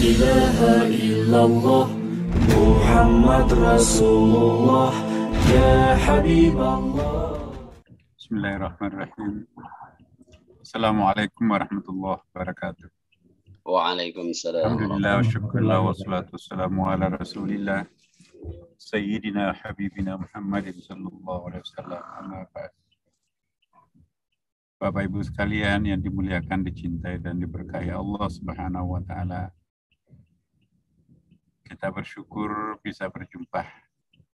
ilaha illallah Muhammad Rasulullah ya Habiballah. Bismillahirrahmanirrahim. Assalamualaikum warahmatullahi wabarakatuh. Waalaikumsalam. Alhamdulillah wa syukurlah wa salatu wassalamu ala rasulillah Sayyidina Habibina Muhammadin sallallahu alaihi wasallam. Amma ba'd. Bapak Ibu sekalian yang dimuliakan, dicintai dan diberkahi Allah Subhanahu wa taala. Kita bersyukur bisa berjumpa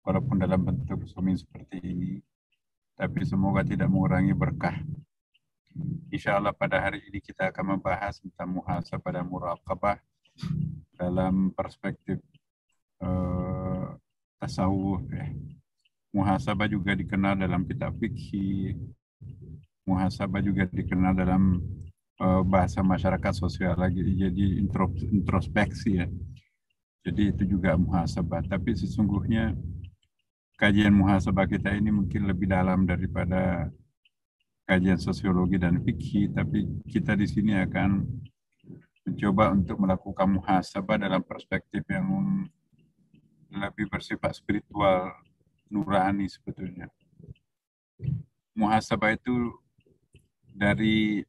walaupun dalam bentuk Zoom seperti ini, tapi semoga tidak mengurangi berkah. Insya Allah pada hari ini kita akan membahas tentang muhasabah dan muraqabah dalam perspektif tasawuf. Muhasabah juga dikenal dalam kitab fikih. Muhasabah juga dikenal dalam bahasa masyarakat sosial lagi, jadi introspeksi ya. Jadi itu juga muhasabah. Tapi sesungguhnya kajian muhasabah kita ini mungkin lebih dalam daripada kajian sosiologi dan fikih, tapi kita di sini akan mencoba untuk melakukan muhasabah dalam perspektif yang lebih bersifat spiritual, nurani sebetulnya. Muhasabah itu dari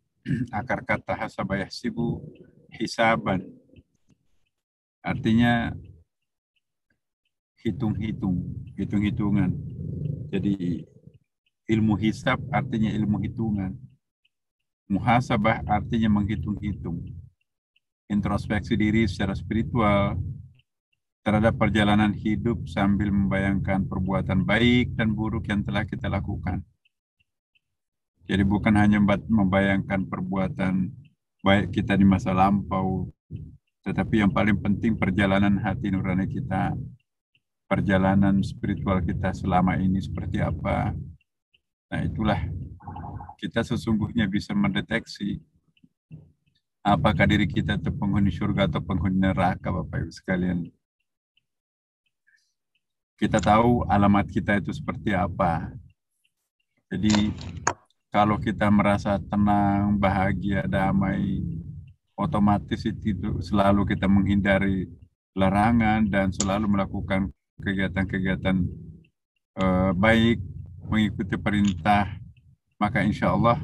akar kata hasabah yahsibu hisaban, artinya hitung-hitungan. Jadi ilmu hisab artinya ilmu hitungan. Muhasabah artinya menghitung-hitung. Introspeksi diri secara spiritual terhadap perjalanan hidup sambil membayangkan perbuatan baik dan buruk yang telah kita lakukan. Jadi bukan hanya membayangkan perbuatan baik kita di masa lampau, tetapi yang paling penting perjalanan hati nurani kita, perjalanan spiritual kita selama ini seperti apa. Nah itulah kita sesungguhnya bisa mendeteksi apakah diri kita itu penghuni surga atau penghuni neraka, Bapak Ibu sekalian. Kita tahu alamat kita itu seperti apa. Jadi kalau kita merasa tenang, bahagia, damai, otomatis itu selalu kita menghindari larangan dan selalu melakukan kegiatan-kegiatan baik, mengikuti perintah, maka insya Allah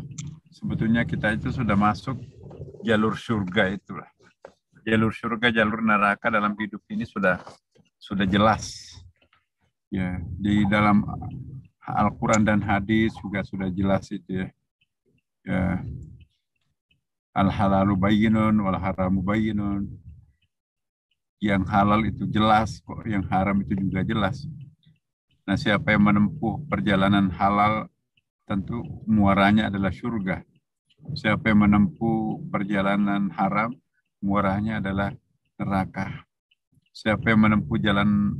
sebetulnya kita itu sudah masuk jalur surga itulah. Jalur surga, jalur neraka dalam hidup ini sudah jelas. Ya, di dalam Al-Quran dan hadis juga sudah jelas itu ya. Ya. Al-halalu bayyinun wal haramu bayyinun. Yang halal itu jelas kok, yang haram itu juga jelas. Nah, siapa yang menempuh perjalanan halal tentu muaranya adalah surga. Siapa yang menempuh perjalanan haram, muaranya adalah neraka. Siapa yang menempuh jalan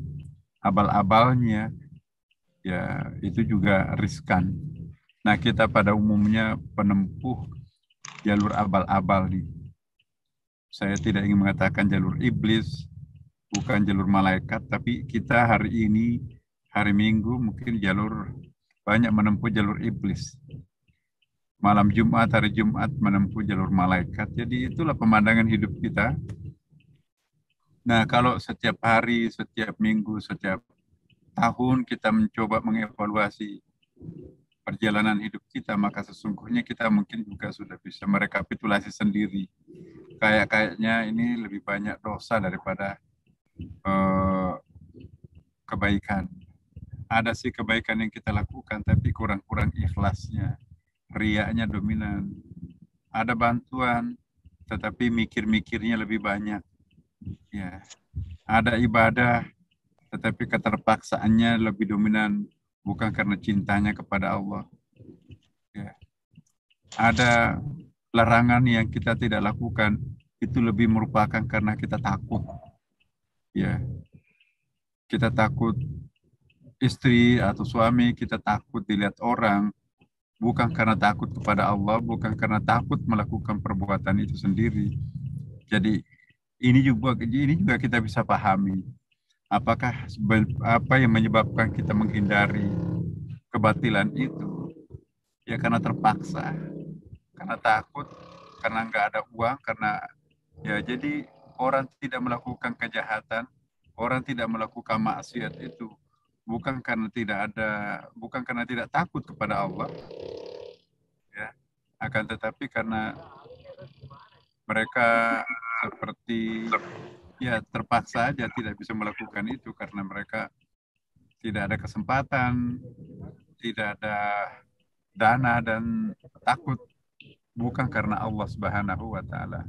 abal-abalnya, ya itu juga riskan. Nah, kita pada umumnya penempuh jalur abal-abal nih. Saya tidak ingin mengatakan jalur iblis, bukan jalur malaikat, tapi kita hari ini, hari Minggu mungkin banyak menempuh jalur iblis. Malam Jumat, hari Jumat menempuh jalur malaikat. Jadi itulah pemandangan hidup kita. Nah, kalau setiap hari, setiap minggu, setiap tahun kita mencoba mengevaluasi perjalanan hidup kita, maka sesungguhnya kita mungkin juga sudah bisa merekapitulasi sendiri. Kayaknya ini lebih banyak dosa daripada kebaikan. Ada sih kebaikan yang kita lakukan, tapi kurang-kurang ikhlasnya, riaknya dominan. Ada bantuan, tetapi mikir-mikirnya lebih banyak. Ya, ada ibadah, tetapi keterpaksaannya lebih dominan, bukan karena cintanya kepada Allah. Ya. Ada larangan yang kita tidak lakukan, itu lebih merupakan karena kita takut. Ya, kita takut istri atau suami, kita takut dilihat orang, bukan karena takut kepada Allah, bukan karena takut melakukan perbuatan itu sendiri. Jadi ini juga kita bisa pahami. Apakah apa yang menyebabkan kita menghindari kebatilan itu? Ya karena terpaksa, karena takut, karena nggak ada uang, karena ya jadi orang tidak melakukan kejahatan, orang tidak melakukan maksiat itu bukan karena tidak takut kepada Allah, ya, akan tetapi karena mereka seperti ya terpaksa aja tidak bisa melakukan itu karena mereka tidak ada kesempatan, tidak ada dana dan takut, bukan karena Allah Subhanahu wa taala.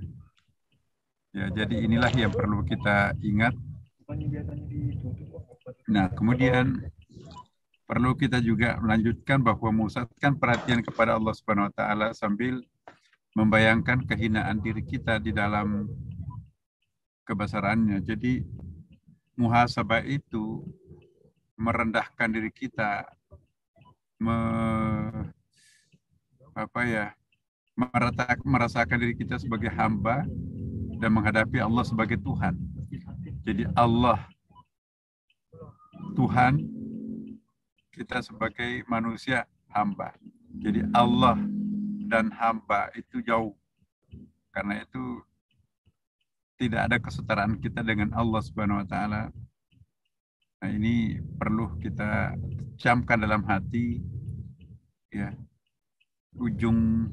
Ya, jadi inilah yang perlu kita ingat. Nah, kemudian perlu kita juga melanjutkan bahwa memusatkan perhatian kepada Allah Subhanahu wa taala sambil membayangkan kehinaan diri kita di dalam kebesarannya. Jadi muhasabah itu merendahkan diri kita, merasakan diri kita sebagai hamba dan menghadapi Allah sebagai Tuhan. Jadi Allah Tuhan, kita sebagai manusia hamba. Jadi Allah dan hamba itu jauh. Karena itu tidak ada kesetaraan kita dengan Allah Subhanahu wa taala. Nah, ini perlu kita camkan dalam hati, ya. Ujung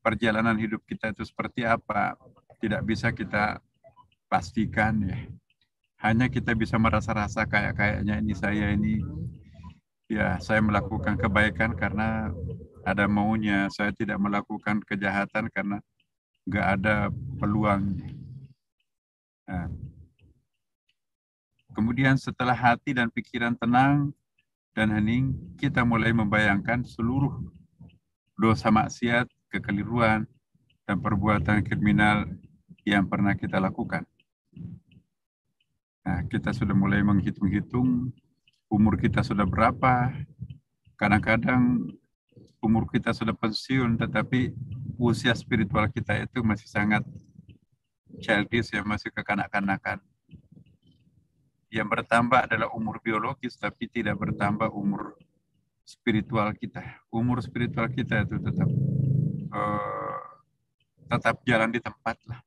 perjalanan hidup kita itu seperti apa tidak bisa kita pastikan, ya. Hanya kita bisa merasa-rasa kayaknya saya melakukan kebaikan karena ada maunya, saya tidak melakukan kejahatan karena nggak ada peluang. Nah, kemudian setelah hati dan pikiran tenang dan hening, kita mulai membayangkan seluruh dosa maksiat, kekeliruan, dan perbuatan kriminal yang pernah kita lakukan. Nah, kita sudah mulai menghitung-hitung umur kita sudah berapa. Kadang-kadang umur kita sudah pensiun, tetapi usia spiritual kita itu masih sangat childish, ya, masih kekanak-kanakan. Yang bertambah adalah umur biologis, tapi tidak bertambah umur spiritual kita. Umur spiritual kita itu tetap jalan di tempat lah.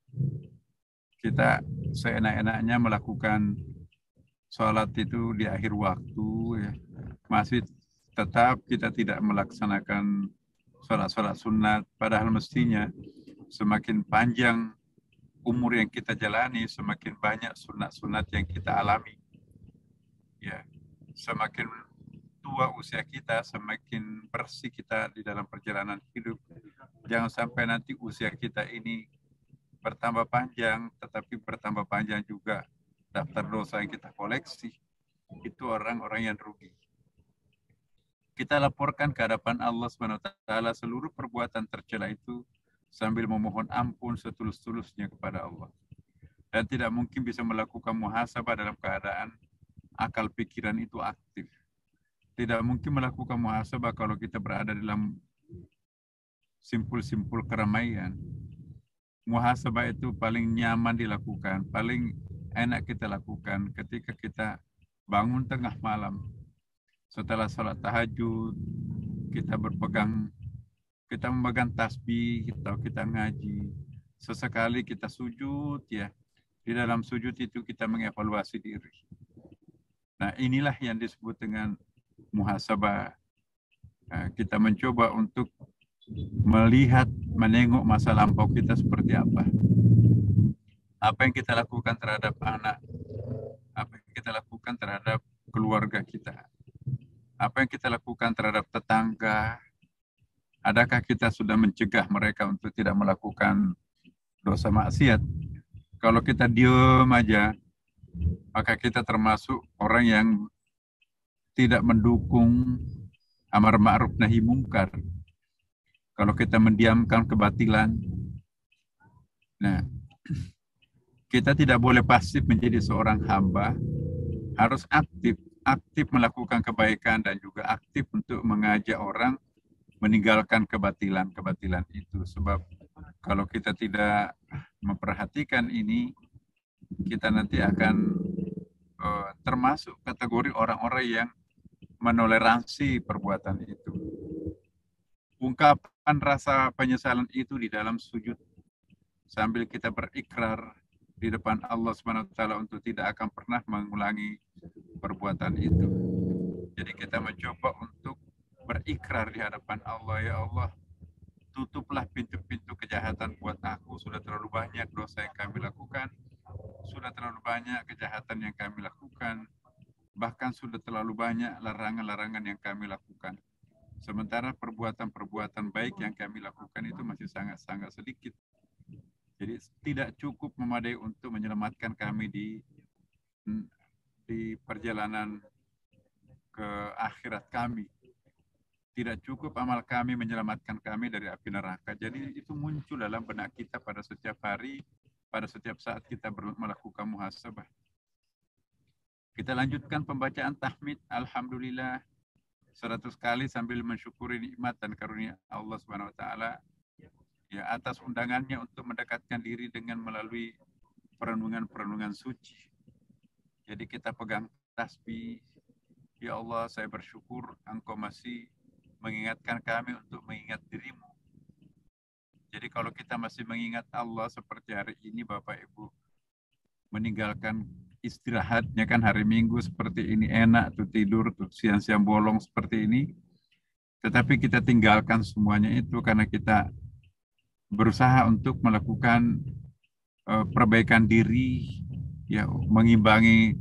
Kita seenak-enaknya melakukan sholat itu di akhir waktu, ya. Masih tetap kita tidak melaksanakan sholat-sholat sunat, padahal mestinya semakin panjang umur yang kita jalani, semakin banyak sunat-sunat yang kita alami. Ya, semakin tua usia kita, semakin bersih kita di dalam perjalanan hidup. Jangan sampai nanti usia kita ini bertambah panjang, tetapi bertambah panjang juga daftar dosa yang kita koleksi. Itu orang-orang yang rugi. Kita laporkan ke hadapan Allah SWT seluruh perbuatan tercela itu sambil memohon ampun setulus-tulusnya kepada Allah. Dan tidak mungkin bisa melakukan muhasabah dalam keadaan akal pikiran itu aktif. Tidak mungkin melakukan muhasabah kalau kita berada dalam simpul-simpul keramaian. Muhasabah itu paling nyaman dilakukan, paling enak kita lakukan ketika kita bangun tengah malam. Setelah sholat tahajud, kita memegang tasbih, kita ngaji. Sesekali kita sujud, ya. Di dalam sujud itu kita mengevaluasi diri. Nah, inilah yang disebut dengan muhasabah. Nah, kita mencoba untuk melihat, menengok masa lampau kita seperti apa. Apa yang kita lakukan terhadap anak, apa yang kita lakukan terhadap keluarga kita, apa yang kita lakukan terhadap tetangga. Adakah kita sudah mencegah mereka untuk tidak melakukan dosa maksiat? Kalau kita diam aja, maka kita termasuk orang yang tidak mendukung amar ma'ruf nahi mungkar. Kalau kita mendiamkan kebatilan, nah, kita tidak boleh pasif menjadi seorang hamba, harus aktif melakukan kebaikan dan juga aktif untuk mengajak orang meninggalkan kebatilan itu. Sebab kalau kita tidak memperhatikan ini, kita nanti akan termasuk kategori orang-orang yang menoleransi perbuatan itu. Ungkapan rasa penyesalan itu di dalam sujud sambil kita berikrar di depan Allah Subhanahu wa taala untuk tidak akan pernah mengulangi perbuatan itu. Jadi kita mencoba untuk berikrar di hadapan Allah, ya Allah, tutuplah pintu-pintu kejahatan buat aku. Sudah terlalu banyak dosa yang kami lakukan, sudah terlalu banyak kejahatan yang kami lakukan, bahkan sudah terlalu banyak larangan-larangan yang kami lakukan. Sementara perbuatan-perbuatan baik yang kami lakukan itu masih sangat-sangat sedikit. Jadi tidak cukup memadai untuk menyelamatkan kami di perjalanan ke akhirat kami. Tidak cukup amal kami menyelamatkan kami dari api neraka. Jadi itu muncul dalam benak kita pada setiap hari, pada setiap saat kita melakukan muhasabah. Kita lanjutkan pembacaan tahmid Alhamdulillah 100 kali sambil mensyukuri nikmat dan karunia Allah Subhanahu wa taala ya atas undangannya untuk mendekatkan diri dengan melalui perenungan-perenungan suci. Jadi kita pegang tasbih, ya Allah saya bersyukur Engkau masih mengingatkan kami untuk mengingat dirimu. Jadi kalau kita masih mengingat Allah seperti hari ini Bapak Ibu, meninggalkan istirahatnya kan hari Minggu seperti ini enak tuh tidur tuh siang-siang bolong seperti ini. Tetapi kita tinggalkan semuanya itu karena kita berusaha untuk melakukan perbaikan diri, ya mengimbangi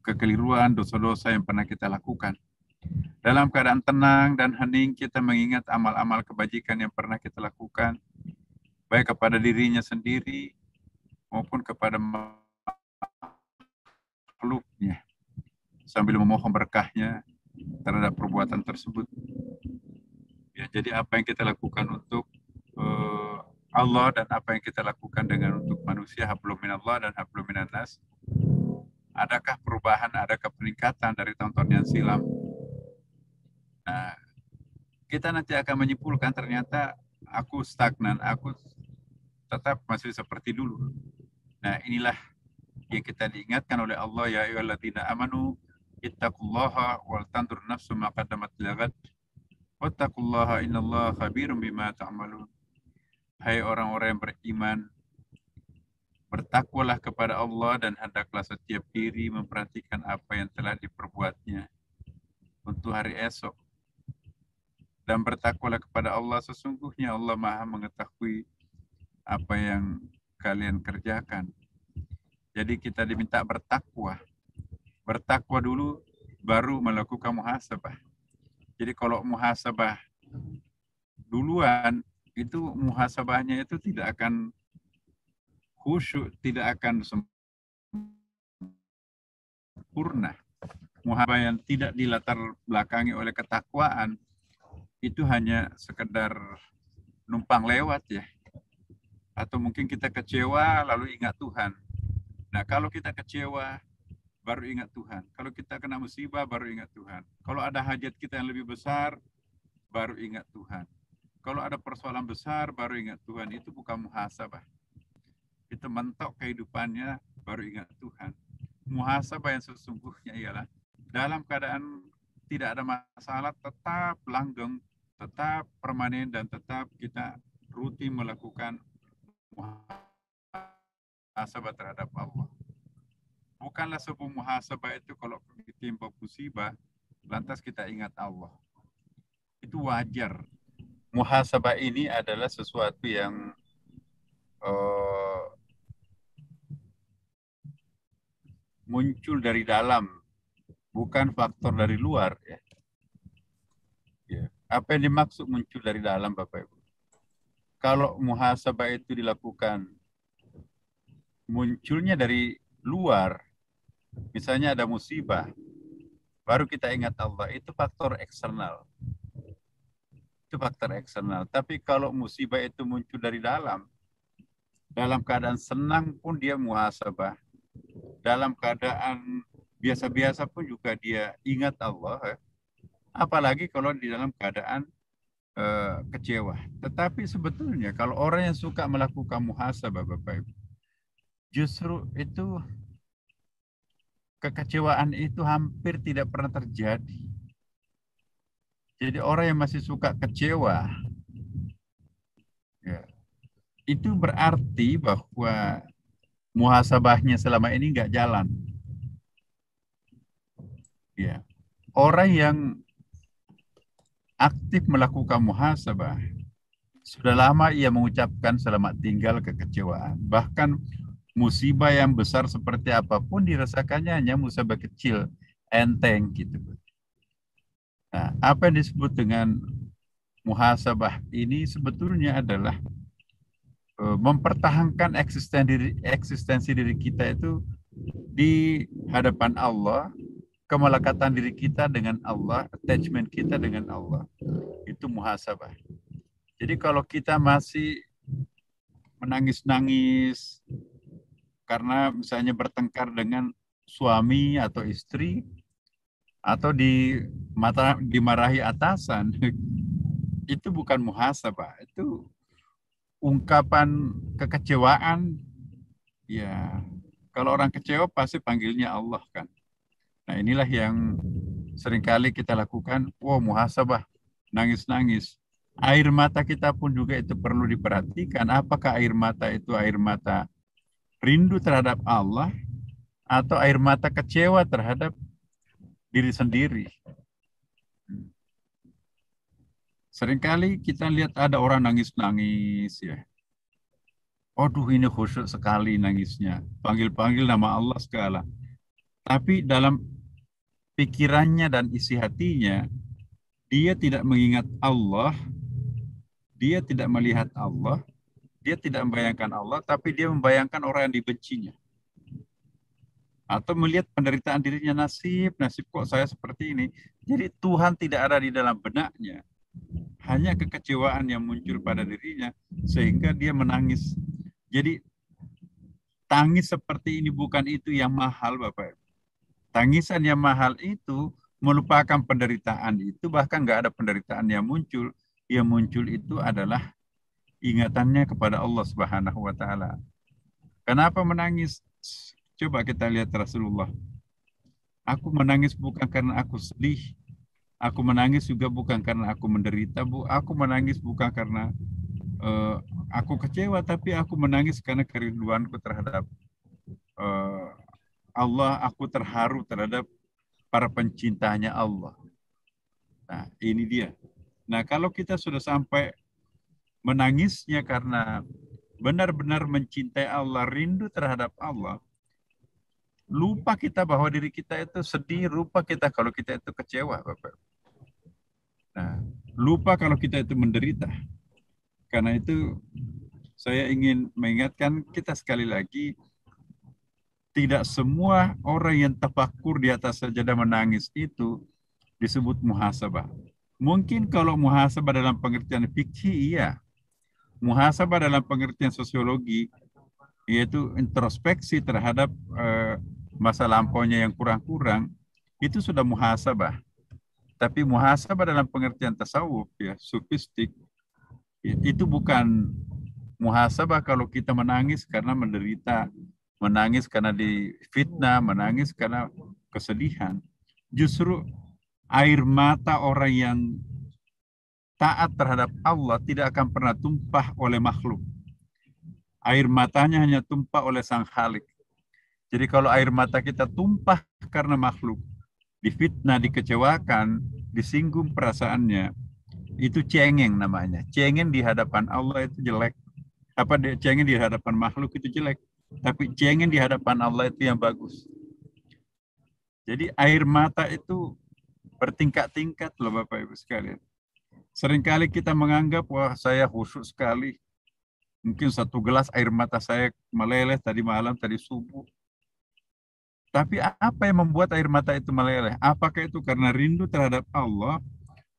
kekeliruan, dosa-dosa yang pernah kita lakukan. Dalam keadaan tenang dan hening kita mengingat amal-amal kebajikan yang pernah kita lakukan, baik kepada dirinya sendiri maupun kepada makhluknya, sambil memohon berkahnya terhadap perbuatan tersebut. Ya, jadi apa yang kita lakukan untuk Allah dan apa yang kita lakukan dengan untuk manusia, hablum minallah dan hablum minan nas, adakah perubahan, adakah peningkatan dari tahun-tahun yang silam? Nah, kita nanti akan menyimpulkan ternyata aku stagnan, aku tetap masih seperti dulu. Nah, inilah yang kita diingatkan oleh Allah, ya ayyuhalladzina amanu ittaqullaha wal tandur nafsum ma qaddamat lighad wattaqullaha innallaha khabirum bima ta'malun. Hai orang-orang yang beriman, bertakwalah kepada Allah dan hendaklah setiap diri memperhatikan apa yang telah diperbuatnya untuk hari esok. Dan bertakwalah kepada Allah, sesungguhnya Allah Maha mengetahui apa yang kalian kerjakan. Jadi kita diminta bertakwa. Bertakwa dulu baru melakukan muhasabah. Jadi kalau muhasabah duluan, itu muhasabahnya itu tidak akan khusyuk, tidak akan sempurna. Muhasabah yang tidak dilatar belakangi oleh ketakwaan, itu hanya sekedar numpang lewat ya. Atau mungkin kita kecewa lalu ingat Tuhan. Nah kalau kita kecewa, baru ingat Tuhan. Kalau kita kena musibah, baru ingat Tuhan. Kalau ada hajat kita yang lebih besar, baru ingat Tuhan. Kalau ada persoalan besar, baru ingat Tuhan. Itu bukan muhasabah. Itu mentok kehidupannya, baru ingat Tuhan. Muhasabah yang sesungguhnya ialah dalam keadaan tidak ada masalah, tetap langgeng, tetap permanen, dan tetap kita rutin melakukan muhasabah terhadap Allah. Bukanlah sebuah muhasabah itu kalau ditimpa musibah, lantas kita ingat Allah. Itu wajar. Muhasabah ini adalah sesuatu yang muncul dari dalam, bukan faktor dari luar. Ya. Ya. Apa yang dimaksud muncul dari dalam, Bapak Ibu? Kalau muhasabah itu dilakukan munculnya dari luar, misalnya ada musibah, baru kita ingat Allah, itu faktor eksternal. Itu faktor eksternal. Tapi kalau musibah itu muncul dari dalam keadaan senang pun dia muhasabah. Dalam keadaan biasa-biasa pun juga dia ingat Allah. Apalagi kalau di dalam keadaan kecewa. Tetapi sebetulnya kalau orang yang suka melakukan muhasabah, Bapak Ibu, justru itu kekecewaan itu hampir tidak pernah terjadi. Jadi orang yang masih suka kecewa, ya, itu berarti bahwa muhasabahnya selama ini nggak jalan. Ya. Orang yang aktif melakukan muhasabah, sudah lama ia mengucapkan selamat tinggal kekecewaan. Bahkan musibah yang besar seperti apapun dirasakannya hanya musibah kecil, enteng gitu. Nah, apa yang disebut dengan muhasabah ini sebetulnya adalah mempertahankan eksistensi diri kita itu di hadapan Allah, kemelekatan diri kita dengan Allah, attachment kita dengan Allah. Itu muhasabah. Jadi kalau kita masih menangis-nangis karena misalnya bertengkar dengan suami atau istri, atau dimarahi atasan, itu bukan muhasabah, itu ungkapan kekecewaan. Ya, kalau orang kecewa pasti panggilnya Allah kan. Nah, inilah yang seringkali kita lakukan. Wow, muhasabah, nangis-nangis. Air mata kita pun juga itu perlu diperhatikan. Apakah air mata itu air mata rindu terhadap Allah atau air mata kecewa terhadap diri sendiri? Seringkali kita lihat ada orang nangis-nangis ya. Aduh, ini khusyuk sekali nangisnya. Panggil-panggil nama Allah segala. Tapi dalam pikirannya dan isi hatinya, dia tidak mengingat Allah, dia tidak melihat Allah, dia tidak membayangkan Allah, tapi dia membayangkan orang yang dibencinya. Atau melihat penderitaan dirinya, nasib kok saya seperti ini. Jadi Tuhan tidak ada di dalam benaknya. Hanya kekecewaan yang muncul pada dirinya, sehingga dia menangis. Jadi tangis seperti ini bukan itu yang mahal, Bapak. Tangisan yang mahal itu melupakan penderitaan itu, bahkan nggak ada penderitaan yang muncul. Yang muncul itu adalah ingatannya kepada Allah Subhanahu wa Ta'ala. Kenapa menangis? Coba kita lihat Rasulullah. Aku menangis bukan karena aku sedih. Aku menangis juga bukan karena aku menderita, Bu. Aku menangis bukan karena aku kecewa, tapi aku menangis karena kerinduanku terhadap Allah. Aku terharu terhadap para pencintanya Allah. Nah, ini dia. Nah, kalau kita sudah sampai menangisnya karena benar-benar mencintai Allah, rindu terhadap Allah, lupa kita bahwa diri kita itu sedih, lupa kita kalau kita itu kecewa, Bapak. Nah, lupa kalau kita itu menderita. Karena itu saya ingin mengingatkan kita sekali lagi, tidak semua orang yang tafakur di atas sajadah menangis itu disebut muhasabah. Mungkin kalau muhasabah dalam pengertian fikih, iya. Muhasabah dalam pengertian sosiologi, yaitu introspeksi terhadap masa lampaunya yang kurang-kurang, itu sudah muhasabah. Tapi muhasabah dalam pengertian tasawuf, ya, sufistik, itu bukan muhasabah kalau kita menangis karena menderita, menangis karena difitnah, menangis karena kesedihan. Justru air mata orang yang taat terhadap Allah tidak akan pernah tumpah oleh makhluk. Air matanya hanya tumpah oleh Sang Khalik. Jadi kalau air mata kita tumpah karena makhluk, difitnah, dikecewakan, disinggung perasaannya, itu cengeng namanya. Cengeng di hadapan Allah itu jelek. Cengeng di hadapan makhluk itu jelek. Tapi cengeng di hadapan Allah itu yang bagus. Jadi air mata itu bertingkat-tingkat loh Bapak Ibu sekalian. Seringkali kita menganggap, wah saya khusyuk sekali. Mungkin 1 gelas air mata saya meleleh tadi malam, tadi subuh. Tapi apa yang membuat air mata itu meleleh? Apakah itu karena rindu terhadap Allah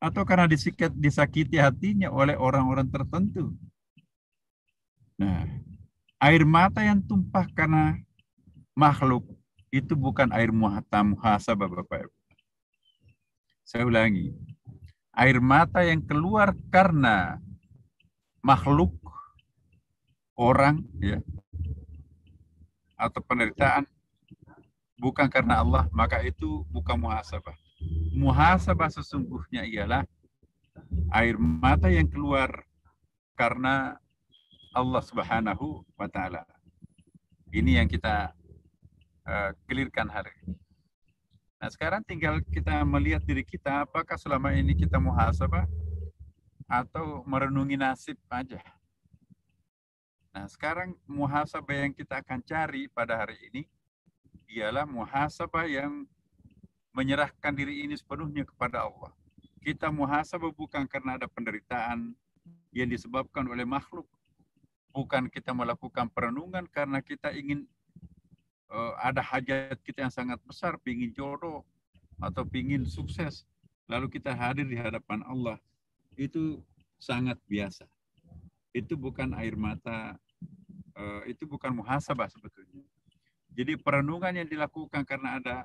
atau karena disakiti hatinya oleh orang-orang tertentu? Nah, air mata yang tumpah karena makhluk itu bukan air muhasabah, Bapak Ibu. Saya ulangi. Air mata yang keluar karena makhluk, orang, ya, atau penderitaan, bukan karena Allah, maka itu bukan muhasabah. Muhasabah sesungguhnya ialah air mata yang keluar karena Allah Subhanahu wa Ta'ala. Ini yang kita clearkan hari ini. Nah, sekarang tinggal kita melihat diri kita, apakah selama ini kita muhasabah atau merenungi nasib aja. Nah, sekarang muhasabah yang kita akan cari pada hari ini ialah muhasabah yang menyerahkan diri ini sepenuhnya kepada Allah. Kita muhasabah bukan karena ada penderitaan yang disebabkan oleh makhluk. Bukan kita melakukan perenungan karena kita ingin ada hajat kita yang sangat besar, ingin jodoh atau ingin sukses. Lalu kita hadir di hadapan Allah. Itu sangat biasa. Itu bukan air mata, itu bukan muhasabah sebetulnya. Jadi perenungan yang dilakukan karena ada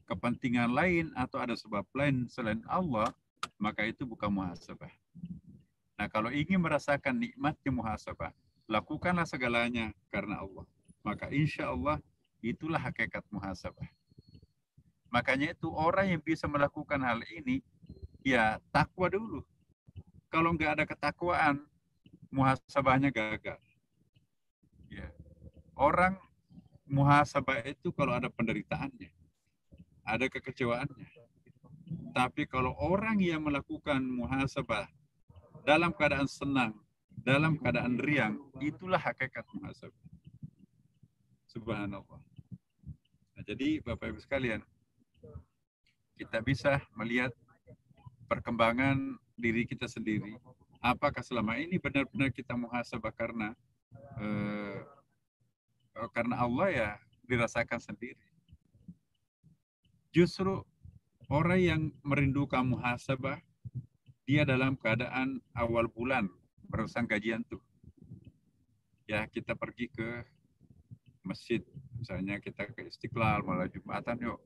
kepentingan lain atau ada sebab lain selain Allah, maka itu bukan muhasabah. Nah, kalau ingin merasakan nikmatnya muhasabah, lakukanlah segalanya karena Allah. Maka insya Allah itulah hakikat muhasabah. Makanya itu orang yang bisa melakukan hal ini, ya takwa dulu. Kalau nggak ada ketakwaan, muhasabahnya gagal. Ya. Orang muhasabah itu kalau ada penderitaannya, ada kekecewaannya. Tapi kalau orang yang melakukan muhasabah dalam keadaan senang, dalam keadaan riang, itulah hakikat muhasabah. Subhanallah. Nah, jadi Bapak Ibu sekalian, kita bisa melihat perkembangan diri kita sendiri. Apakah selama ini benar-benar kita muhasabah karena Allah, ya dirasakan sendiri. Justru orang yang merindukan muhasabah, dia dalam keadaan awal bulan berurusan gajian tuh. Ya, kita pergi ke masjid, misalnya kita ke Istiqlal malam Jumatan, yuk.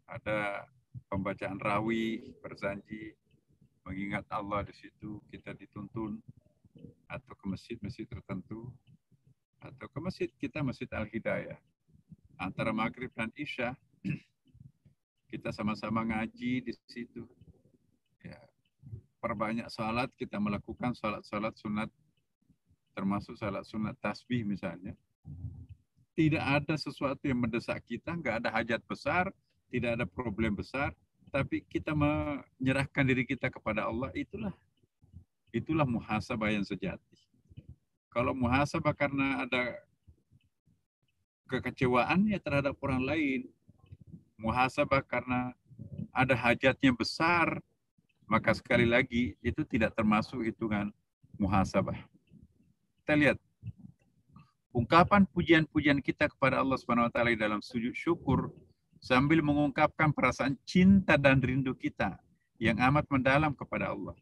Ada pembacaan rawih, berjanji mengingat Allah di situ, kita dituntun atau ke masjid-masjid tertentu atau ke masjid kita, Masjid Al-Hidayah. Antara maghrib dan isya kita sama-sama ngaji di situ. Ya, perbanyak salat, kita melakukan salat-salat sunat, termasuk salat sunat tasbih misalnya. Tidak ada sesuatu yang mendesak kita, nggak ada hajat besar, tidak ada problem besar, tapi kita menyerahkan diri kita kepada Allah, itulah muhasabah yang sejati. Kalau muhasabah karena ada kekecewaannya terhadap orang lain, muhasabah karena ada hajatnya besar, maka sekali lagi itu tidak termasuk hitungan muhasabah. Kita lihat ungkapan pujian-pujian kita kepada Allah Subhanahu wa taala dalam sujud syukur sambil mengungkapkan perasaan cinta dan rindu kita yang amat mendalam kepada Allah.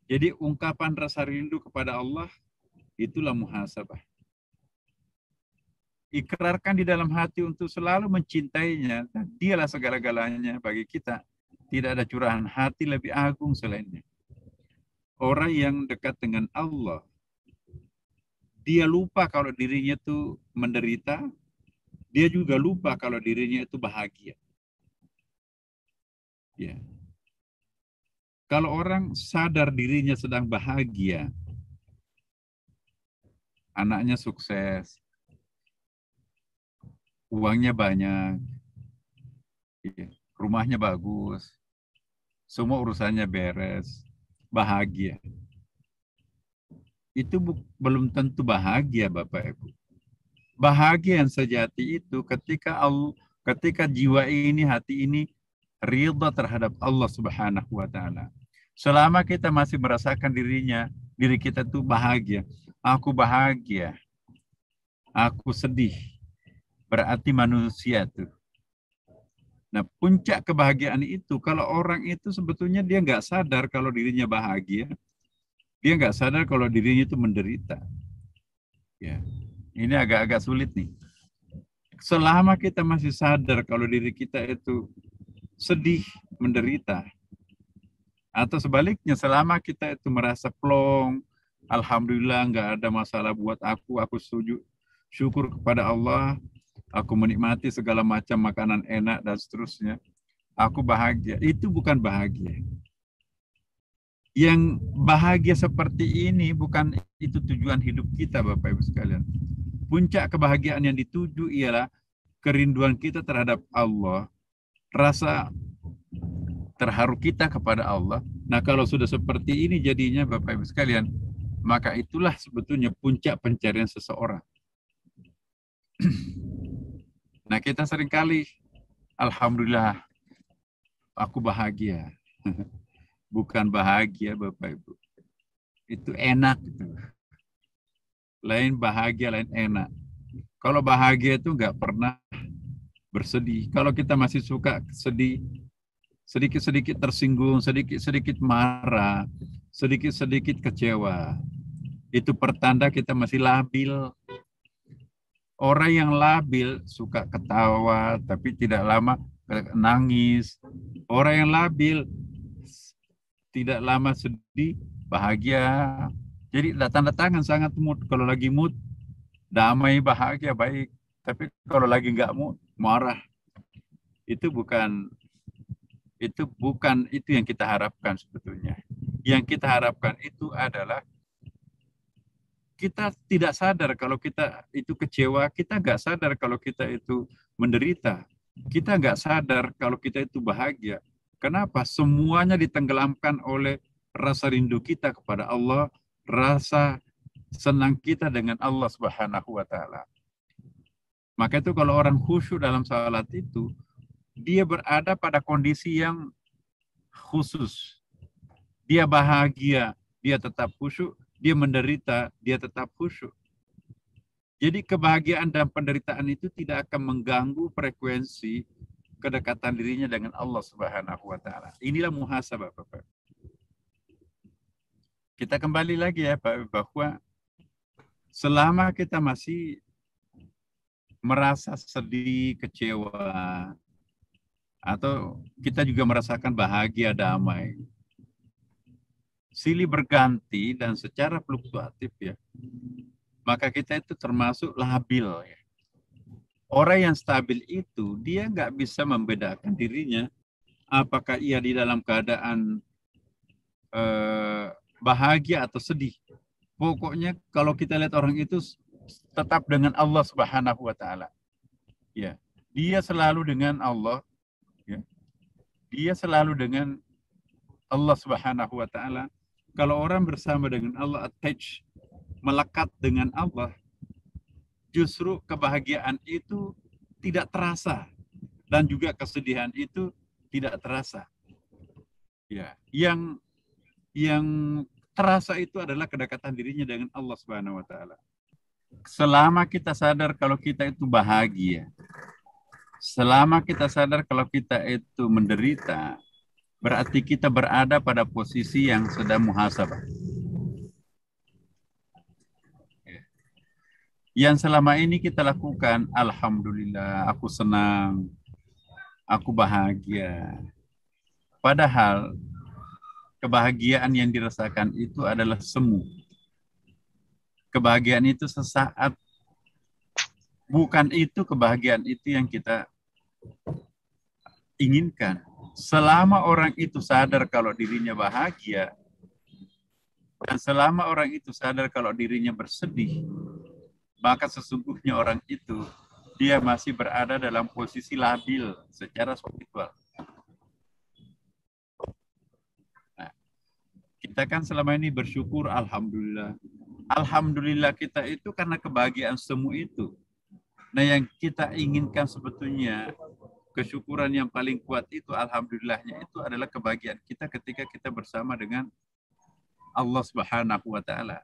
Jadi ungkapan rasa rindu kepada Allah itulah muhasabah. Ikrarkan di dalam hati untuk selalu mencintainya, dan dialah segala-galanya bagi kita. Tidak ada curahan hati lebih agung selainnya. Orang yang dekat dengan Allah, dia lupa kalau dirinya itu menderita, dia juga lupa kalau dirinya itu bahagia. Ya. Kalau orang sadar dirinya sedang bahagia, anaknya sukses, uangnya banyak, rumahnya bagus, semua urusannya beres, bahagia. Itu belum tentu bahagia, Bapak Ibu. Bahagia yang sejati itu ketika jiwa ini, hati ini ridha terhadap Allah Subhanahu wa taala. Selama kita masih merasakan diri kita tuh bahagia. Aku bahagia. Aku sedih. Berarti manusia tuh. Nah, puncak kebahagiaan itu, kalau orang itu sebetulnya dia nggak sadar kalau dirinya bahagia. Dia nggak sadar kalau dirinya itu menderita. Ya. Ini agak-agak sulit nih. Selama kita masih sadar kalau diri kita itu sedih, menderita, atau sebaliknya selama kita itu merasa plong, alhamdulillah nggak ada masalah buat aku syukur kepada Allah, aku menikmati segala macam makanan enak dan seterusnya, aku bahagia. Itu bukan bahagia. Yang bahagia seperti ini bukan itu tujuan hidup kita, Bapak Ibu sekalian. Puncak kebahagiaan yang dituju ialah kerinduan kita terhadap Allah, rasa terharu kita kepada Allah. Nah, kalau sudah seperti ini jadinya Bapak Ibu sekalian, maka itulah sebetulnya puncak pencarian seseorang. Nah, kita seringkali, alhamdulillah, aku bahagia. Bukan bahagia Bapak Ibu. Itu enak. Gitu. Lain bahagia, lain enak. Kalau bahagia itu nggak pernah bersedih. Kalau kita masih suka sedih, sedikit-sedikit tersinggung, sedikit-sedikit marah, sedikit-sedikit kecewa, itu pertanda kita masih labil. Orang yang labil suka ketawa, tapi tidak lama nangis. Orang yang labil tidak lama sedih, bahagia. Jadi tanda tangan sangat mood. Kalau lagi mood, damai, bahagia, baik. Tapi kalau lagi nggak mood, marah. Itu bukan itu yang kita harapkan sebetulnya. Yang kita harapkan itu adalah kita tidak sadar kalau kita itu kecewa, kita nggak sadar kalau kita itu menderita, kita nggak sadar kalau kita itu bahagia. Kenapa? Semuanya ditenggelamkan oleh rasa rindu kita kepada Allah, rasa senang kita dengan Allah Subhanahu wa Ta'ala. Maka itu kalau orang khusyuk dalam salat itu, dia berada pada kondisi yang khusus. Dia bahagia, dia tetap khusyuk. Dia menderita, dia tetap khusyuk. Jadi kebahagiaan dan penderitaan itu tidak akan mengganggu frekuensi kedekatan dirinya dengan Allah Subhanahu wa Ta'ala. Inilah muhasabah, Bapak. Kita kembali lagi ya, Pak, bahwa selama kita masih merasa sedih, kecewa, atau kita juga merasakan bahagia, damai, silih berganti dan secara fluktuatif ya, maka kita itu termasuk labil ya. Orang yang stabil itu dia nggak bisa membedakan dirinya apakah ia di dalam keadaan bahagia atau sedih. Pokoknya kalau kita lihat orang itu tetap dengan Allah Subhanahu wa Ta'ala. Ya, dia selalu dengan Allah ya. Dia selalu dengan Allah Subhanahu wa Ta'ala. Kalau orang bersama dengan Allah, attach, melekat dengan Allah, justru kebahagiaan itu tidak terasa dan juga kesedihan itu tidak terasa. Ya, yang terasa itu adalah kedekatan dirinya dengan Allah Subhanahu wa Ta'ala. Selama kita sadar kalau kita itu bahagia, selama kita sadar kalau kita itu menderita, berarti kita berada pada posisi yang sedang muhasabah. Yang selama ini kita lakukan, alhamdulillah, aku senang, aku bahagia. Padahal kebahagiaan yang dirasakan itu adalah semu. Kebahagiaan itu sesaat. Bukan itu kebahagiaan itu yang kita inginkan. Selama orang itu sadar kalau dirinya bahagia, dan selama orang itu sadar kalau dirinya bersedih, maka sesungguhnya orang itu, dia masih berada dalam posisi labil secara spiritual. Nah, kita kan selama ini bersyukur, alhamdulillah. Alhamdulillah kita itu karena kebahagiaan semu itu. Nah, yang kita inginkan sebetulnya, kesyukuran yang paling kuat itu, alhamdulillahnya itu adalah kebahagiaan kita ketika kita bersama dengan Allah Subhanahu wa Ta'ala.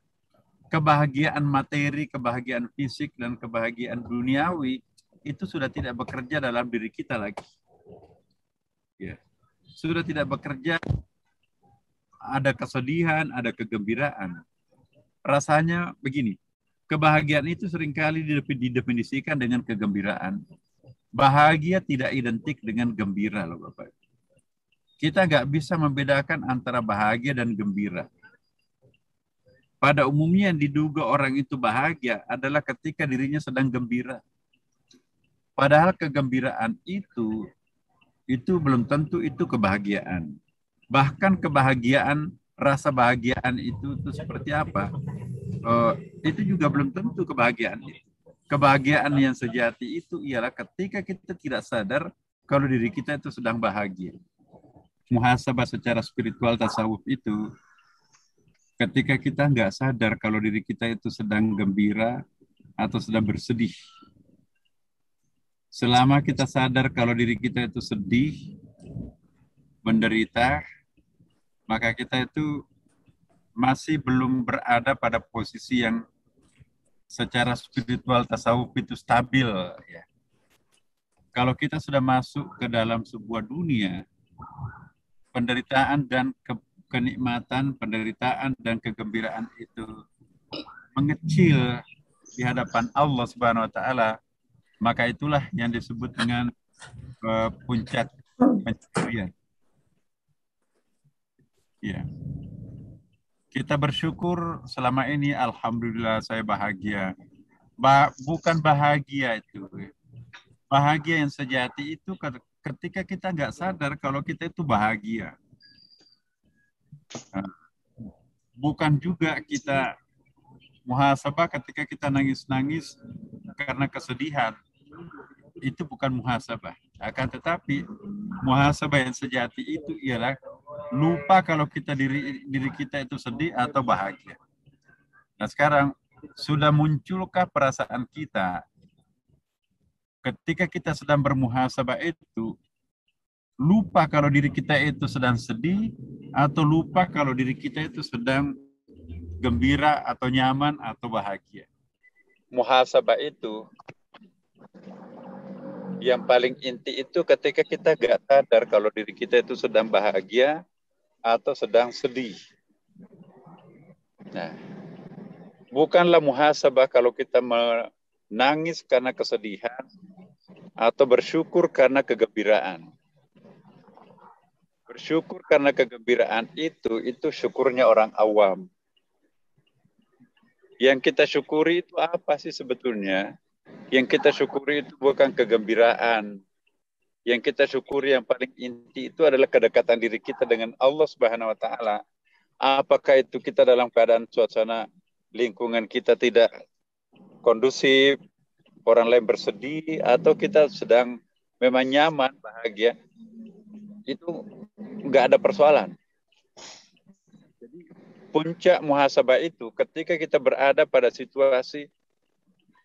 Kebahagiaan materi, kebahagiaan fisik, dan kebahagiaan duniawi itu sudah tidak bekerja dalam diri kita lagi. Ya. Sudah tidak bekerja, ada kesedihan, ada kegembiraan. Rasanya begini, kebahagiaan itu seringkali didefinisikan dengan kegembiraan. Bahagia tidak identik dengan gembira loh Bapak. Kita nggak bisa membedakan antara bahagia dan gembira. Pada umumnya yang diduga orang itu bahagia adalah ketika dirinya sedang gembira. Padahal kegembiraan itu belum tentu itu kebahagiaan. Bahkan kebahagiaan, rasa bahagiaan itu seperti apa? Itu juga belum tentu kebahagiaan itu. kebahagiaan yang sejati itu ialah ketika kita tidak sadar kalau diri kita itu sedang bahagia. Muhasabah secara spiritual tasawuf itu ketika kita nggak sadar kalau diri kita itu sedang gembira atau sedang bersedih. Selama kita sadar kalau diri kita itu sedih, menderita, maka kita itu masih belum berada pada posisi yang secara spiritual tasawuf itu stabil. Ya. Kalau kita sudah masuk ke dalam sebuah dunia, penderitaan dan kenikmatan, penderitaan dan kegembiraan itu mengecil di hadapan Allah Subhanahu wa taala, maka itulah yang disebut dengan puncak pencapaian. Ya. Kita bersyukur selama ini, alhamdulillah saya bahagia. Bukan bahagia itu. Bahagia yang sejati itu ketika kita nggak sadar kalau kita itu bahagia. Bukan juga kita muhasabah ketika kita nangis-nangis karena kesedihan. Itu bukan muhasabah. Akan tetapi muhasabah yang sejati itu ialah lupa kalau kita diri kita itu sedih atau bahagia. Nah sekarang sudah munculkah perasaan kita ketika kita sedang bermuhasabah itu lupa kalau diri kita itu sedang sedih atau lupa kalau diri kita itu sedang gembira atau nyaman atau bahagia? Muhasabah itu yang paling inti itu ketika kita gak sadar kalau diri kita itu sedang bahagia atau sedang sedih. Nah, bukanlah muhasabah kalau kita menangis karena kesedihan atau bersyukur karena kegembiraan. Bersyukur karena kegembiraan itu syukurnya orang awam. Yang kita syukuri itu apa sih sebetulnya? Yang kita syukuri itu bukan kegembiraan. Yang kita syukuri yang paling inti itu adalah kedekatan diri kita dengan Allah Subhanahu wa taala. Apakah itu kita dalam keadaan suasana lingkungan kita tidak kondusif, orang lain bersedih, atau kita sedang memang nyaman, bahagia, itu nggak ada persoalan. Jadi puncak muhasabah itu ketika kita berada pada situasi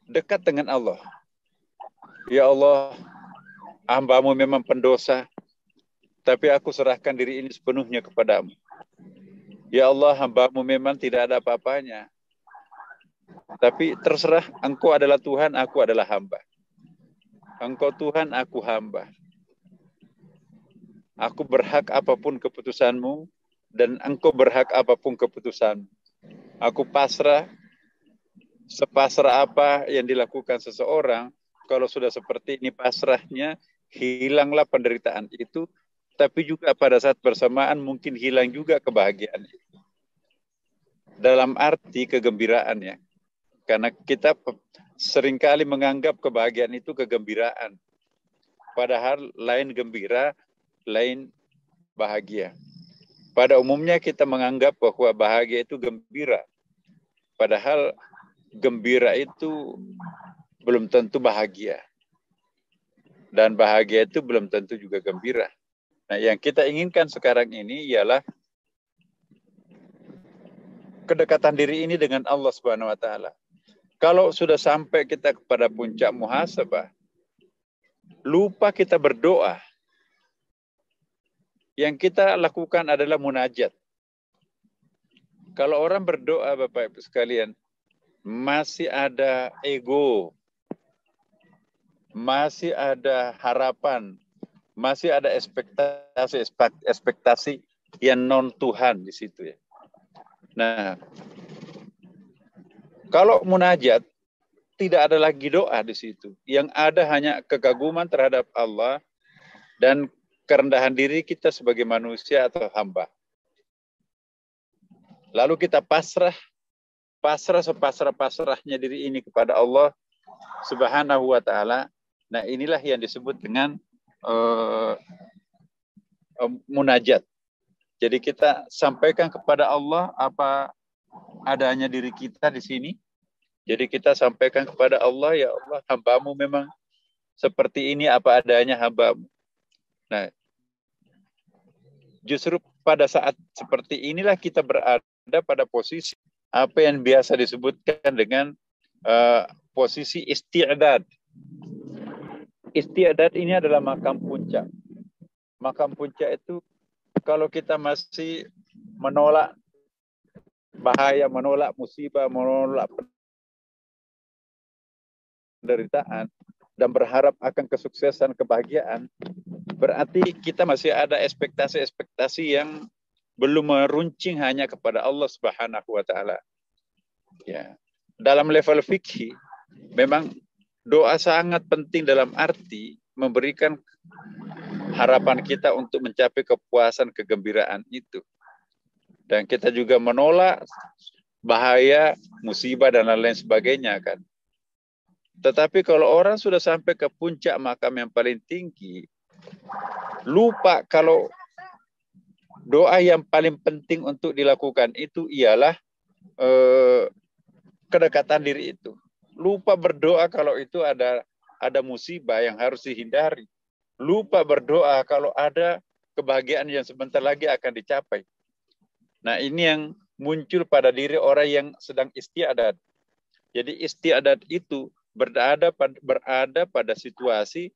dekat dengan Allah. Ya Allah, hamba-Mu memang pendosa, tapi aku serahkan diri ini sepenuhnya kepadamu. Ya Allah, hamba-Mu memang tidak ada apa-apanya, tapi terserah, Engkau adalah Tuhan, aku adalah hamba. Engkau Tuhan, aku hamba. Aku berhak apapun keputusan-Mu, dan Engkau berhak apapun keputusan-Mu. Aku pasrah, sepasrah apa yang dilakukan seseorang, kalau sudah seperti ini pasrahnya, hilanglah penderitaan itu, tapi juga pada saat bersamaan mungkin hilang juga kebahagiaan itu. Dalam arti kegembiraan ya. Karena kita seringkali menganggap kebahagiaan itu kegembiraan. Padahal lain gembira, lain bahagia. Pada umumnya kita menganggap bahwa bahagia itu gembira. Padahal gembira itu belum tentu bahagia. Dan bahagia itu belum tentu juga gembira. Nah, yang kita inginkan sekarang ini ialah kedekatan diri ini dengan Allah Subhanahu wa taala. Kalau sudah sampai kita kepada puncak muhasabah, lupa kita berdoa. Yang kita lakukan adalah munajat. Kalau orang berdoa, Bapak Ibu sekalian, masih ada ego, masih ada harapan, masih ada ekspektasi yang non Tuhan di situ ya. Nah, kalau munajat tidak ada lagi doa di situ. Yang ada hanya kekaguman terhadap Allah dan kerendahan diri kita sebagai manusia atau hamba. Lalu kita pasrah sepasrah-pasrahnya diri ini kepada Allah Subhanahu wa taala. Nah, inilah yang disebut dengan munajat. Jadi kita sampaikan kepada Allah apa adanya diri kita di sini, Jadi kita sampaikan kepada Allah, ya Allah, hamba-Mu memang seperti ini apa adanya hamba-Mu. Nah, justru pada saat seperti inilah kita berada pada posisi apa yang biasa disebutkan dengan posisi isti'dad. Isti'dad ini adalah makam puncak. Makam puncak itu kalau kita masih menolak bahaya, menolak musibah, menolak penderitaan, dan berharap akan kesuksesan, kebahagiaan, berarti kita masih ada ekspektasi-ekspektasi yang belum meruncing hanya kepada Allah Subhanahu wa Ta'ala. Ya. Dalam level fikih, memang doa sangat penting dalam arti memberikan harapan kita untuk mencapai kepuasan, kegembiraan itu. Dan kita juga menolak bahaya, musibah, dan lain-lain sebagainya kan. Tetapi kalau orang sudah sampai ke puncak makam yang paling tinggi, lupa kalau doa yang paling penting untuk dilakukan itu ialah kedekatan diri itu. Lupa berdoa kalau itu ada musibah yang harus dihindari. Lupa berdoa kalau ada kebahagiaan yang sebentar lagi akan dicapai. Nah, ini yang muncul pada diri orang yang sedang istiadat. Jadi istiadat itu berada pada situasi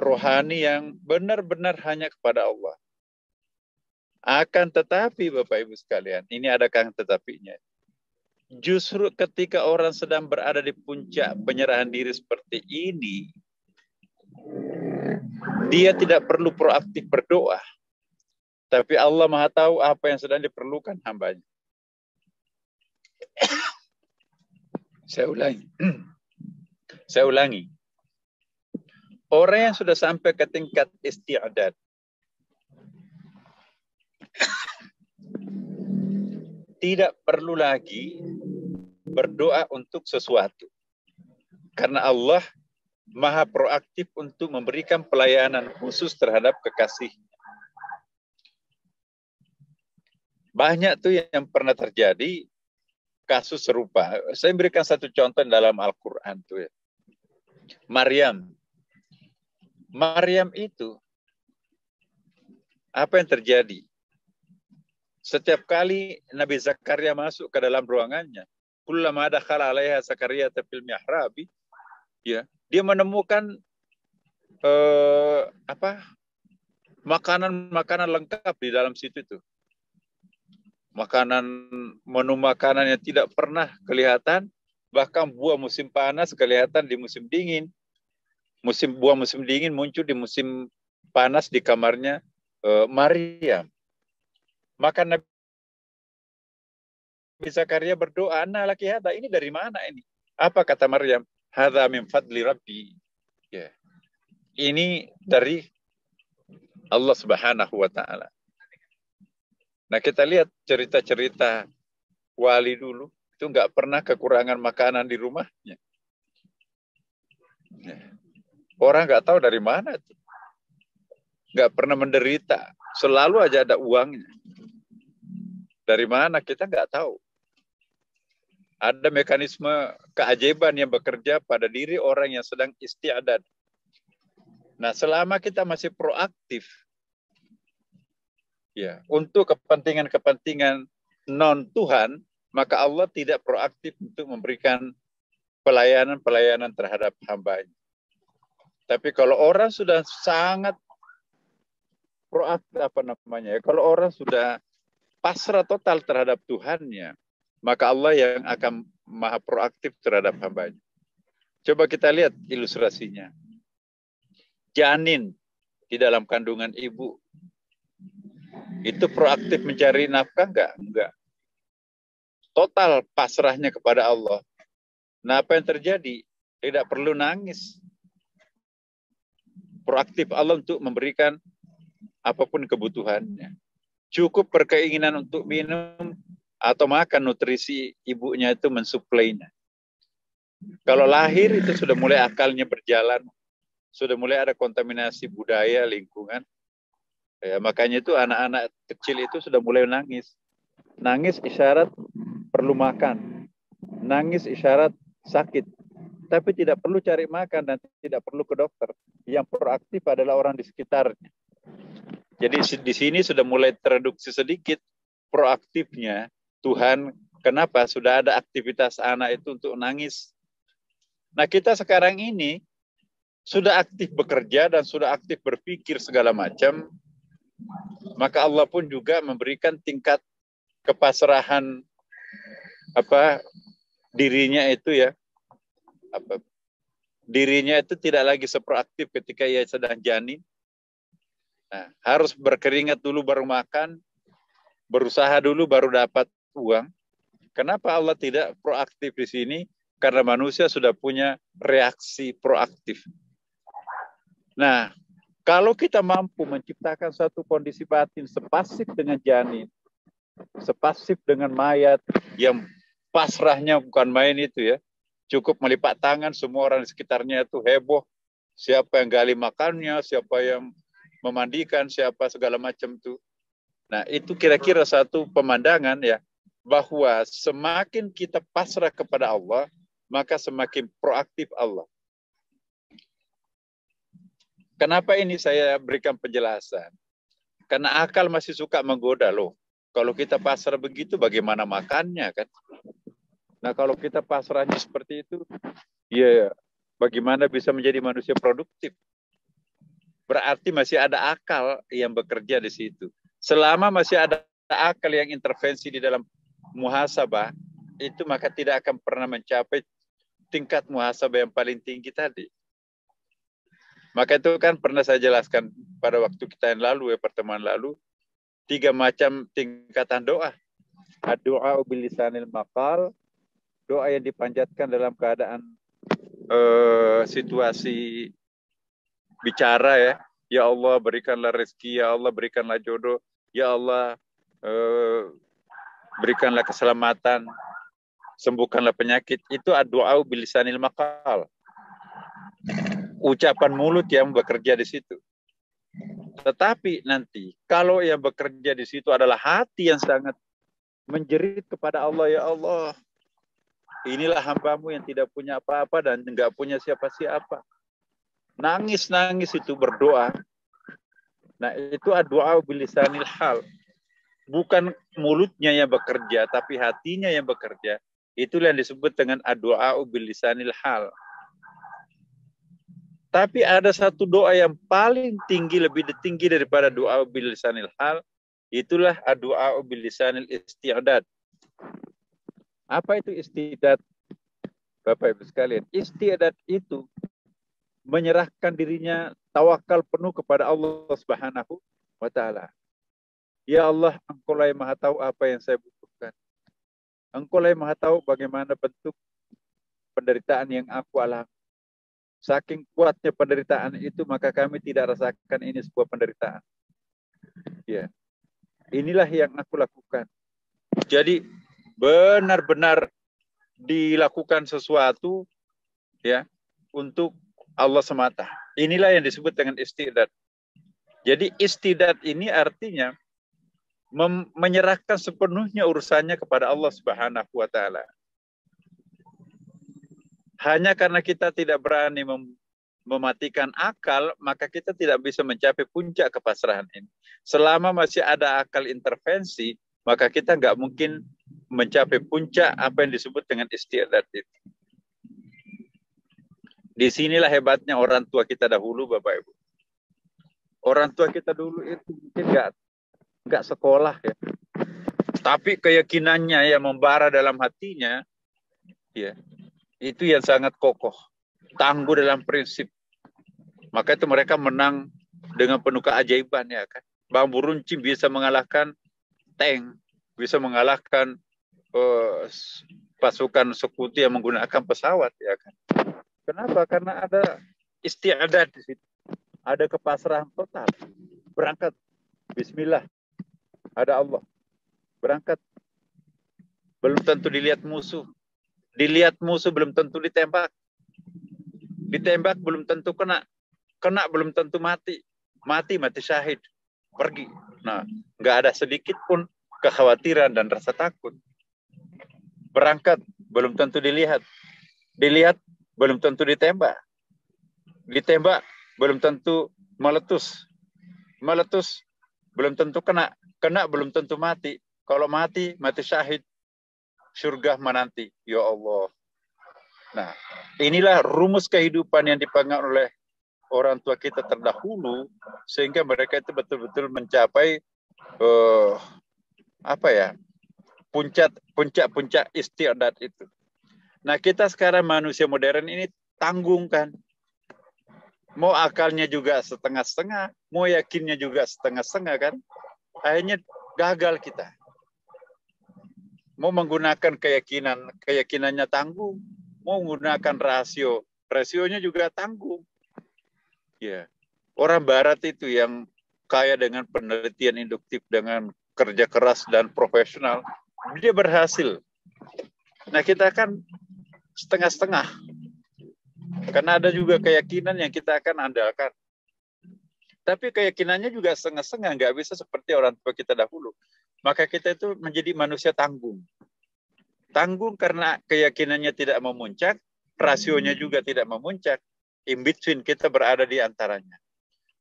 rohani yang benar-benar hanya kepada Allah. Akan tetapi Bapak Ibu sekalian, ini ada akan tetapinya. Justru ketika orang sedang berada di puncak penyerahan diri seperti ini, dia tidak perlu proaktif berdoa. Tapi Allah Maha tahu apa yang sedang diperlukan hambanya. Saya ulangi. Orang yang sudah sampai ke tingkat isti'adad, tidak perlu lagi berdoa untuk sesuatu. Karena Allah Maha proaktif untuk memberikan pelayanan khusus terhadap kekasih. Banyak tuh yang pernah terjadi kasus serupa. Saya berikan satu contoh dalam Al-Quran tuh ya. Maryam itu apa yang terjadi? Setiap kali Nabi Zakaria masuk ke dalam ruangannya, kullama dakhala 'alaiha Zakaria fil mihrab, ya, dia menemukan makanan lengkap di dalam situ itu. Menu makanan yang tidak pernah kelihatan, bahkan buah musim panas kelihatan di musim dingin. Buah musim dingin muncul di musim panas di kamarnya Maryam. Maka Nabi Zakaria berdoa, "Anna laki hadza, ini dari mana ini?" Apa kata Maryam? "Hadza min fadli Rabbi." Ya. Ini dari Allah Subhanahu wa Ta'ala. Nah, kita lihat cerita-cerita wali dulu, itu nggak pernah kekurangan makanan di rumahnya. Orang nggak tahu dari mana itu. Nggak pernah menderita, selalu aja ada uangnya. Dari mana kita nggak tahu. Ada mekanisme keajaiban yang bekerja pada diri orang yang sedang istiadat. Nah, selama kita masih proaktif, ya, untuk kepentingan-kepentingan non-Tuhan, maka Allah tidak proaktif untuk memberikan pelayanan-pelayanan terhadap hambanya. Tapi kalau orang sudah sangat proaktif, kalau orang sudah pasrah total terhadap Tuhannya, maka Allah yang akan maha proaktif terhadap hambanya. Coba kita lihat ilustrasinya. Janin di dalam kandungan ibu, itu proaktif mencari nafkah enggak? Total pasrahnya kepada Allah. Nah, apa yang terjadi? Tidak perlu nangis. Proaktif Allah untuk memberikan apapun kebutuhannya. Cukup berkeinginan untuk minum atau makan, nutrisi ibunya itu mensuplainya. Kalau lahir itu sudah mulai akalnya berjalan, sudah mulai ada kontaminasi budaya, lingkungan. Ya, makanya itu anak-anak kecil itu sudah mulai nangis. Nangis isyarat perlu makan. Nangis isyarat sakit. Tapi tidak perlu cari makan dan tidak perlu ke dokter. Yang proaktif adalah orang di sekitarnya. Jadi di sini sudah mulai tereduksi sedikit proaktifnya Tuhan. Kenapa? Sudah ada aktivitas anak itu untuk nangis. Nah, kita sekarang ini sudah aktif bekerja dan sudah aktif berpikir segala macam. Maka Allah pun juga memberikan tingkat kepasrahan dirinya itu ya. Dirinya itu tidak lagi seproaktif ketika ia sedang janin. Nah, harus berkeringat dulu baru makan, berusaha dulu baru dapat uang. Kenapa Allah tidak proaktif di sini? Karena manusia sudah punya reaksi proaktif. Nah, kalau kita mampu menciptakan satu kondisi batin sepasif dengan janin, sepasif dengan mayat, yang pasrahnya bukan main itu ya, cukup melipat tangan, semua orang di sekitarnya itu heboh. Siapa yang gali makannya, siapa yang memandikan, siapa segala macam itu. Nah, itu kira-kira satu pemandangan ya, bahwa semakin kita pasrah kepada Allah, maka semakin proaktif Allah. Kenapa ini saya berikan penjelasan? Karena akal masih suka menggoda loh. Kalau kita pasrah begitu, bagaimana makannya kan? Nah, kalau kita pasrahnya seperti itu, ya bagaimana bisa menjadi manusia produktif? Berarti masih ada akal yang bekerja di situ. Selama masih ada akal yang intervensi di dalam muhasabah, itu maka tidak akan pernah mencapai tingkat muhasabah yang paling tinggi tadi. Maka itu kan pernah saya jelaskan pada waktu kita yang lalu, pertemuan lalu, 3 macam tingkatan doa. Doa bilisanil maqal, doa yang dipanjatkan dalam keadaan situasi bicara ya. Ya Allah berikanlah rezeki, ya Allah berikanlah jodoh, ya Allah berikanlah keselamatan, sembuhkanlah penyakit. Itu doa bilisanil maqal. Ucapan mulut yang bekerja di situ. Tetapi nanti kalau yang bekerja di situ adalah hati yang sangat menjerit kepada Allah, ya Allah, inilah hambamu yang tidak punya apa-apa dan enggak punya siapa-siapa. Nangis-nangis itu berdoa. Nah, itu doa bilisanil hal. Bukan mulutnya yang bekerja, tapi hatinya yang bekerja. Itulah yang disebut dengan doa bilisanil hal. Tapi ada satu doa yang paling tinggi, lebih tinggi daripada doa bilisanil hal. Itulah doa bilisanil isti'dad. Apa itu isti'dad? Bapak Ibu sekalian, isti'dad itu menyerahkan dirinya tawakal penuh kepada Allah Subhanahu wa Ta'ala. Ya Allah, Engkau lah yang Maha tahu apa yang saya butuhkan. Engkau lah yang Maha tahu bagaimana bentuk penderitaan yang aku alami. Saking kuatnya penderitaan itu, maka kami tidak rasakan ini sebuah penderitaan. Ya, inilah yang aku lakukan. Jadi benar-benar dilakukan sesuatu ya untuk Allah semata. Inilah yang disebut dengan isti'dad. Jadi isti'dad ini artinya menyerahkan sepenuhnya urusannya kepada Allah Subhanahu wa Ta'ala. Hanya karena kita tidak berani mematikan akal, maka kita tidak bisa mencapai puncak kepasrahan ini. Selama masih ada akal intervensi, maka kita nggak mungkin mencapai puncak apa yang disebut dengan isti'dad itu. Disinilah hebatnya orang tua kita dahulu, Bapak Ibu. Orang tua kita dulu itu mungkin nggak sekolah ya, tapi keyakinannya yang membara dalam hatinya, ya, itu yang sangat kokoh, tangguh dalam prinsip. Maka itu mereka menang dengan penuh keajaiban ya kan. Bambu runcing bisa mengalahkan tank, bisa mengalahkan pasukan sekutu yang menggunakan pesawat ya kan. Kenapa? Karena ada isti'dad di situ. Ada kepasrahan total. Berangkat. Bismillah. Ada Allah. Berangkat. Belum tentu dilihat musuh. Dilihat musuh belum tentu ditembak. Ditembak belum tentu kena. Kena belum tentu mati. Mati syahid. Pergi. Nah, nggak ada sedikit pun kekhawatiran dan rasa takut. Berangkat belum tentu dilihat. Dilihat, belum tentu ditembak. Ditembak, belum tentu meletus. Meletus, belum tentu kena. Kena, belum tentu mati. Kalau mati, mati syahid. Surga menanti. Ya Allah. Nah, inilah rumus kehidupan yang dipegang oleh orang tua kita terdahulu, sehingga mereka itu betul-betul mencapai puncak istiadat itu. Nah, kita sekarang manusia modern ini tanggung kan. Mau akalnya juga setengah-setengah, mau yakinnya juga setengah-setengah kan. Akhirnya gagal kita. Mau menggunakan keyakinannya tanggung. Mau menggunakan rasionya juga tanggung. Ya. Orang barat itu yang kaya dengan penelitian induktif, dengan kerja keras dan profesional, dia berhasil. Nah, kita kan setengah-setengah. Karena ada juga keyakinan yang kita akan andalkan. Tapi keyakinannya juga setengah-setengah, nggak bisa seperti orang tua kita dahulu. Maka kita itu menjadi manusia tanggung. Tanggung karena keyakinannya tidak memuncak, rasionya juga tidak memuncak. In between, kita berada di antaranya.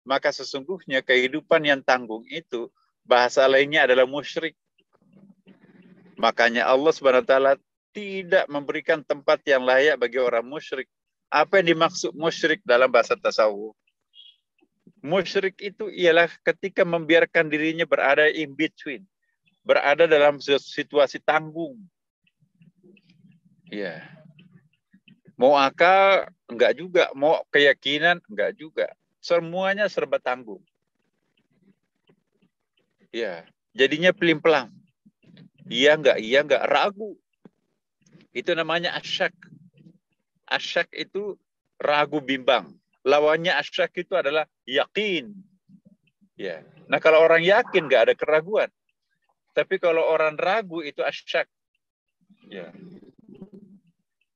Maka sesungguhnya kehidupan yang tanggung itu, bahasa lainnya adalah musyrik. Makanya Allah SWT tidak memberikan tempat yang layak bagi orang musyrik. Apa yang dimaksud musyrik dalam bahasa tasawuf? Musyrik itu ialah ketika membiarkan dirinya berada in between, berada dalam situasi tanggung. Ya. Mau akal enggak juga, mau keyakinan enggak juga. Semuanya serba tanggung. Ya, jadinya pelim-pelang. Iya enggak, ragu. Itu namanya asyak. Asyak itu ragu bimbang. Lawannya asyak itu adalah yakin. Ya. Nah, kalau orang yakin nggak ada keraguan. Tapi kalau orang ragu itu asyak. Ya.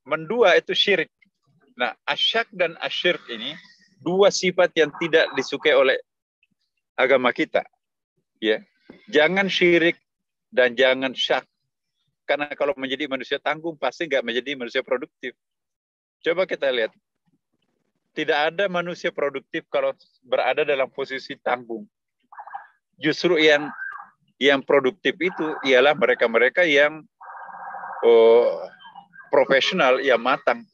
Mendua itu syirik. Nah, asyak dan asyirk ini dua sifat yang tidak disukai oleh agama kita. Ya. Jangan syirik dan jangan syak. Karena kalau menjadi manusia tanggung pasti nggak menjadi manusia produktif. Coba kita lihat. Tidak ada manusia produktif kalau berada dalam posisi tanggung. Justru yang produktif itu ialah mereka-mereka yang profesional, yang matang.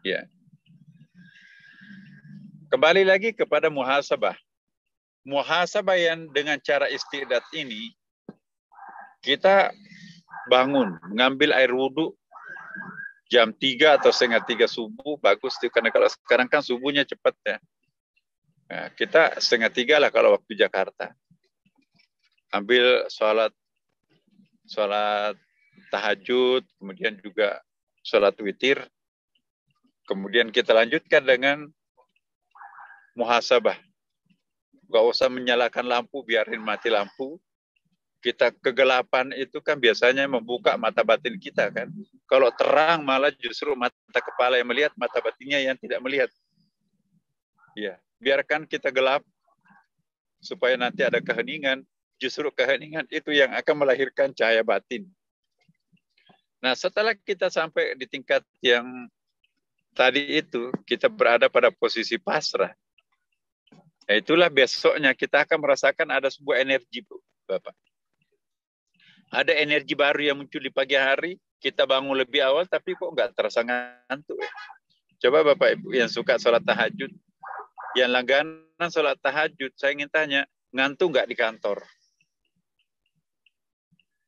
Ya. Kembali lagi kepada muhasabah. Muhasabah yang dengan cara istiadat ini, kita bangun, mengambil air wudhu, jam 3 atau setengah 3 subuh, bagus tuh, karena kalau sekarang kan subuhnya cepat ya. Nah, kita setengah 3 lah kalau waktu Jakarta. Ambil sholat tahajud, kemudian juga sholat witir, kemudian kita lanjutkan dengan muhasabah. Gak usah menyalakan lampu, biarin mati lampu. Kita kegelapan itu kan biasanya membuka mata batin kita kan. Kalau terang malah justru mata kepala yang melihat, mata batinnya yang tidak melihat. Ya, biarkan kita gelap supaya nanti ada keheningan. Justru keheningan itu yang akan melahirkan cahaya batin. Nah, setelah kita sampai di tingkat yang tadi itu, kita berada pada posisi pasrah. Nah, itulah besoknya kita akan merasakan ada sebuah energi, Bapak. Ada energi baru yang muncul di pagi hari, kita bangun lebih awal, tapi kok nggak terasa ngantuk. Coba Bapak Ibu yang suka sholat tahajud, yang langganan sholat tahajud, saya ingin tanya, ngantuk nggak di kantor?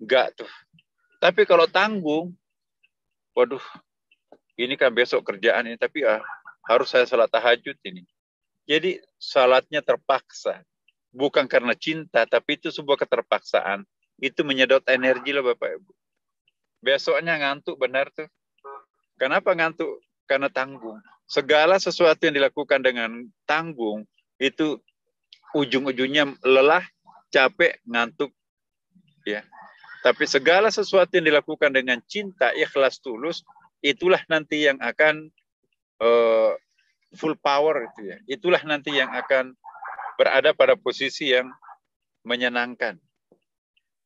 Nggak tuh. Tapi kalau tanggung, waduh, ini kan besok kerjaan ini, tapi harus saya sholat tahajud ini. Jadi sholatnya terpaksa. Bukan karena cinta, tapi itu sebuah keterpaksaan. Itu menyedot energi loh Bapak Ibu. Besoknya ngantuk benar tuh. Kenapa ngantuk? Karena tanggung. Segala sesuatu yang dilakukan dengan tanggung, itu ujung-ujungnya lelah, capek, ngantuk. Ya. Tapi segala sesuatu yang dilakukan dengan cinta, ikhlas, tulus, itulah nanti yang akan full power itu ya. Itulah nanti yang akan berada pada posisi yang menyenangkan.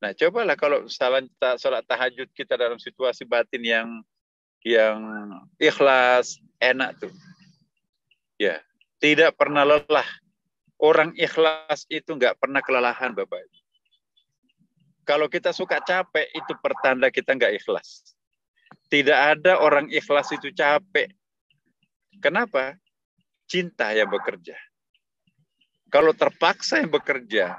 Nah, cobalah kalau salat tahajud kita dalam situasi batin yang ikhlas, enak tuh. Ya, tidak pernah lelah. Orang ikhlas itu nggak pernah kelelahan, Bapak. Kalau kita suka capek, itu pertanda kita nggak ikhlas. Tidak ada orang ikhlas itu capek. Kenapa? Cinta yang bekerja. Kalau terpaksa yang bekerja,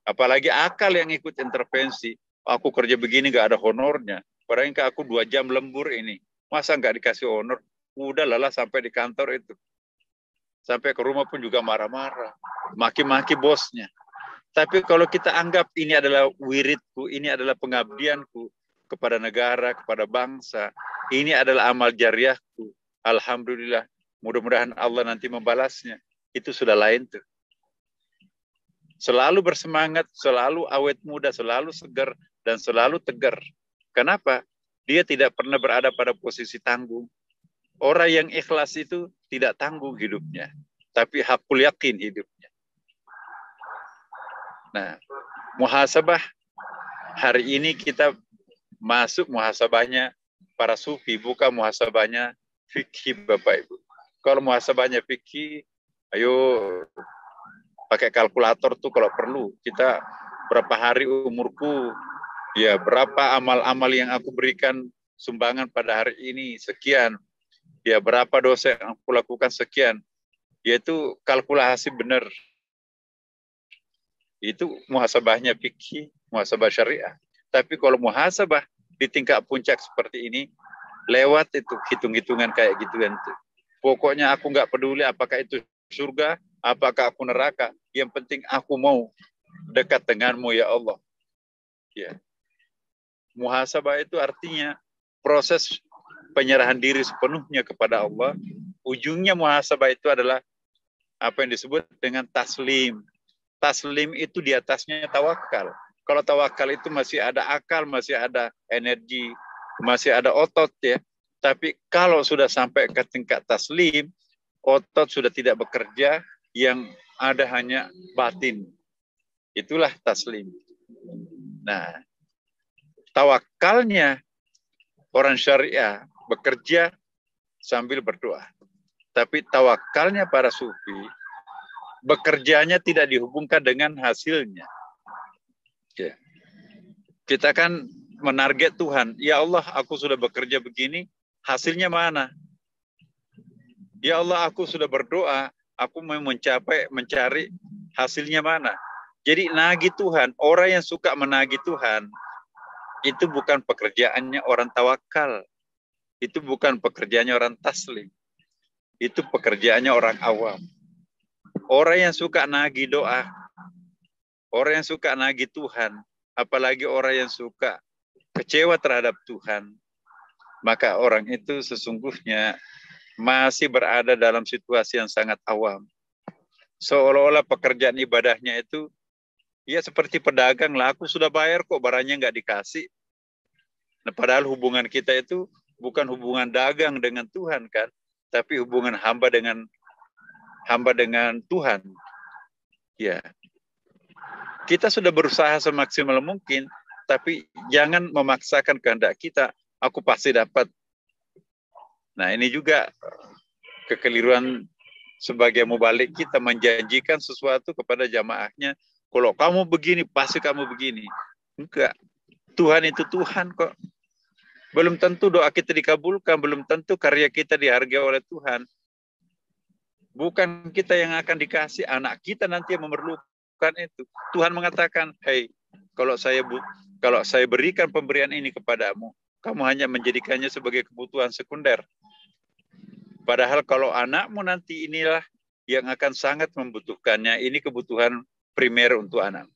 apalagi akal yang ikut intervensi, aku kerja begini nggak ada honornya. Padahal aku 2 jam lembur ini, masa nggak dikasih honor? Udah lelah sampai di kantor itu. Sampai ke rumah pun juga marah-marah. Maki-maki bosnya. Tapi kalau kita anggap ini adalah wiridku, ini adalah pengabdianku kepada negara, kepada bangsa, ini adalah amal jariahku. Alhamdulillah, mudah-mudahan Allah nanti membalasnya. Itu sudah lain tuh. Selalu bersemangat, selalu awet muda, selalu segar, dan selalu tegar. Kenapa? Dia tidak pernah berada pada posisi tanggung. Orang yang ikhlas itu tidak tanggung hidupnya, tapi hakul yakin hidupnya. Nah, muhasabah, hari ini kita masuk muhasabahnya para sufi, bukan muhasabahnya fikih, Bapak Ibu. Kalau muhasabahnya fikih, ayo pakai kalkulator tuh kalau perlu. Kita berapa hari umurku, ya berapa amal-amal yang aku berikan sumbangan pada hari ini, sekian. Ya berapa dosa yang aku lakukan, sekian. Yaitu kalkulasi benar. Itu muhasabahnya fikih, muhasabah syariah. Tapi kalau muhasabah di tingkat puncak seperti ini, lewat itu hitung-hitungan kayak gituan itu. Pokoknya aku nggak peduli apakah itu surga, apakah aku neraka. Yang penting aku mau dekat denganmu ya Allah. Ya. Muhasabah itu artinya proses penyerahan diri sepenuhnya kepada Allah. Ujungnya muhasabah itu adalah apa yang disebut dengan taslim. Taslim itu di atasnya tawakal. Kalau tawakal itu masih ada akal, masih ada energi, masih ada otot ya. Tapi kalau sudah sampai ke tingkat taslim, otot sudah tidak bekerja, yang ada hanya batin. Itulah taslim. Nah, tawakalnya orang syariah bekerja sambil berdoa. Tapi tawakalnya para sufi, bekerjanya tidak dihubungkan dengan hasilnya. Ya. Kita kan menarget Tuhan. Ya Allah, aku sudah bekerja begini, hasilnya mana? Ya Allah, aku sudah berdoa, aku mau mencari hasilnya mana? Jadi nagih Tuhan, orang yang suka menagih Tuhan, itu bukan pekerjaannya orang tawakal. Itu bukan pekerjaannya orang taslim. Itu pekerjaannya orang awam. Orang yang suka nagih doa, orang yang suka nagih Tuhan, apalagi orang yang suka kecewa terhadap Tuhan, maka orang itu sesungguhnya masih berada dalam situasi yang sangat awam. Seolah-olah pekerjaan ibadahnya itu, ya seperti pedagang lah, aku sudah bayar kok, barangnya nggak dikasih. Nah, padahal hubungan kita itu bukan hubungan dagang dengan Tuhan kan, tapi hubungan hamba dengan Tuhan. Ya, kita sudah berusaha semaksimal mungkin, tapi jangan memaksakan kehendak kita. Aku pasti dapat. Nah, ini juga kekeliruan sebagai mubalik, kita menjanjikan sesuatu kepada jamaahnya. Kalau kamu begini, pasti kamu begini. Enggak. Tuhan itu Tuhan kok. Belum tentu doa kita dikabulkan, belum tentu karya kita dihargai oleh Tuhan. Bukan kita yang akan dikasih, anak kita nanti yang memerlukan itu. Tuhan mengatakan, "Hei, kalau saya berikan pemberian ini kepadamu, kamu hanya menjadikannya sebagai kebutuhan sekunder. Padahal kalau anakmu nanti inilah yang akan sangat membutuhkannya, ini kebutuhan primer untuk anak.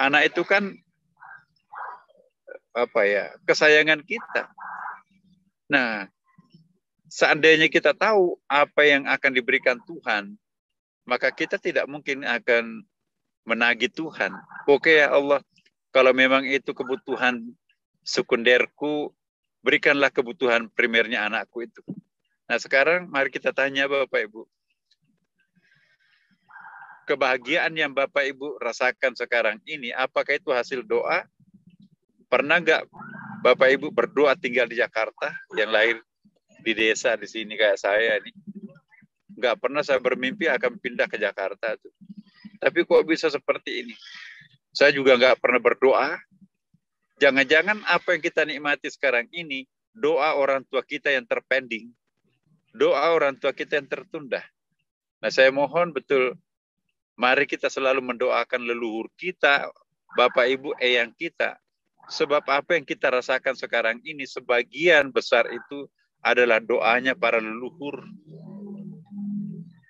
Anak itu kan kesayangan kita. Nah, seandainya kita tahu apa yang akan diberikan Tuhan, maka kita tidak mungkin akan menagih Tuhan. Oke ya Allah, kalau memang itu kebutuhan sekunderku, berikanlah kebutuhan primernya anakku itu. Nah sekarang mari kita tanya Bapak Ibu. Kebahagiaan yang Bapak Ibu rasakan sekarang ini, apakah itu hasil doa Pernah nggak Bapak Ibu berdoa tinggal di Jakarta, yang lahir di desa di sini kayak saya ini? Nggak pernah saya bermimpi akan pindah ke Jakarta tuh. Tapi kok bisa seperti ini? Saya juga nggak pernah berdoa. Jangan-jangan apa yang kita nikmati sekarang ini, doa orang tua kita yang terpending. Doa orang tua kita yang tertunda. Nah, saya mohon betul, mari kita selalu mendoakan leluhur kita, Bapak Ibu Eyang kita. Sebab apa yang kita rasakan sekarang ini, sebagian besar itu adalah doanya para leluhur.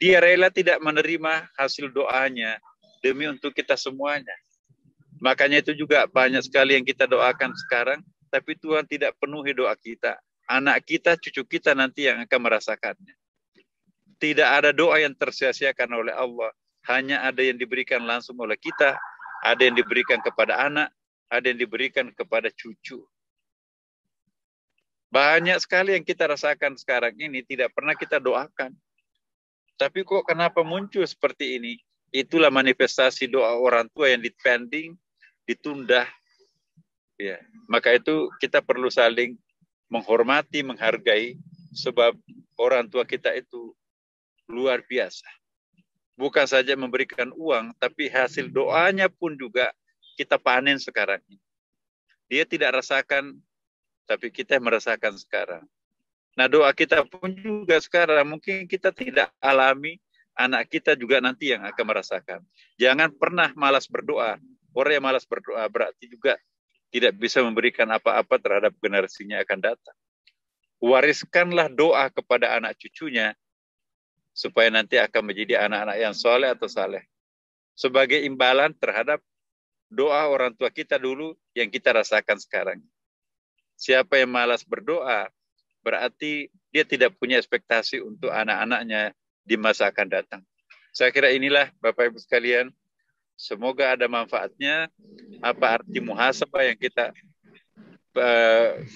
Dia rela tidak menerima hasil doanya demi untuk kita semuanya. Makanya itu juga banyak sekali yang kita doakan sekarang, tapi Tuhan tidak penuhi doa kita. Anak kita, cucu kita nanti yang akan merasakannya. Tidak ada doa yang tersia-siakan oleh Allah. Hanya ada yang diberikan langsung oleh kita, ada yang diberikan kepada anak, ada yang diberikan kepada cucu. Banyak sekali yang kita rasakan sekarang ini tidak pernah kita doakan. Tapi kok kenapa muncul seperti ini? Itulah manifestasi doa orang tua yang dipending, ditunda. Ya, maka itu kita perlu saling menghormati, menghargai, sebab orang tua kita itu luar biasa. Bukan saja memberikan uang, tapi hasil doanya pun juga kita panen sekarang. Dia tidak rasakan, tapi kita merasakan sekarang. Nah, doa kita pun juga sekarang mungkin kita tidak alami, anak kita juga nanti yang akan merasakan. Jangan pernah malas berdoa. Orang yang malas berdoa berarti juga tidak bisa memberikan apa-apa terhadap generasinya akan datang. Wariskanlah doa kepada anak cucunya, supaya nanti akan menjadi anak-anak yang soleh atau saleh. Sebagai imbalan terhadap doa orang tua kita dulu yang kita rasakan sekarang. Siapa yang malas berdoa, berarti dia tidak punya ekspektasi untuk anak-anaknya di masa akan datang. Saya kira inilah Bapak Ibu sekalian, semoga ada manfaatnya. Apa arti muhasabah yang kita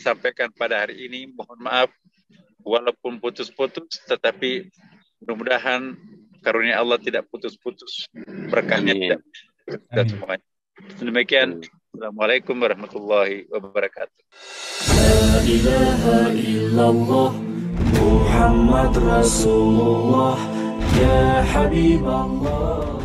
sampaikan pada hari ini. Mohon maaf, walaupun putus-putus, tetapi mudah-mudahan karunia Allah tidak putus-putus. Berkahnya tidak putus semuanya. Demikian. Assalamualaikum warahmatullahi wabarakatuh. La ilaha illallah Muhammad Rasulullah Ya Habib Allah.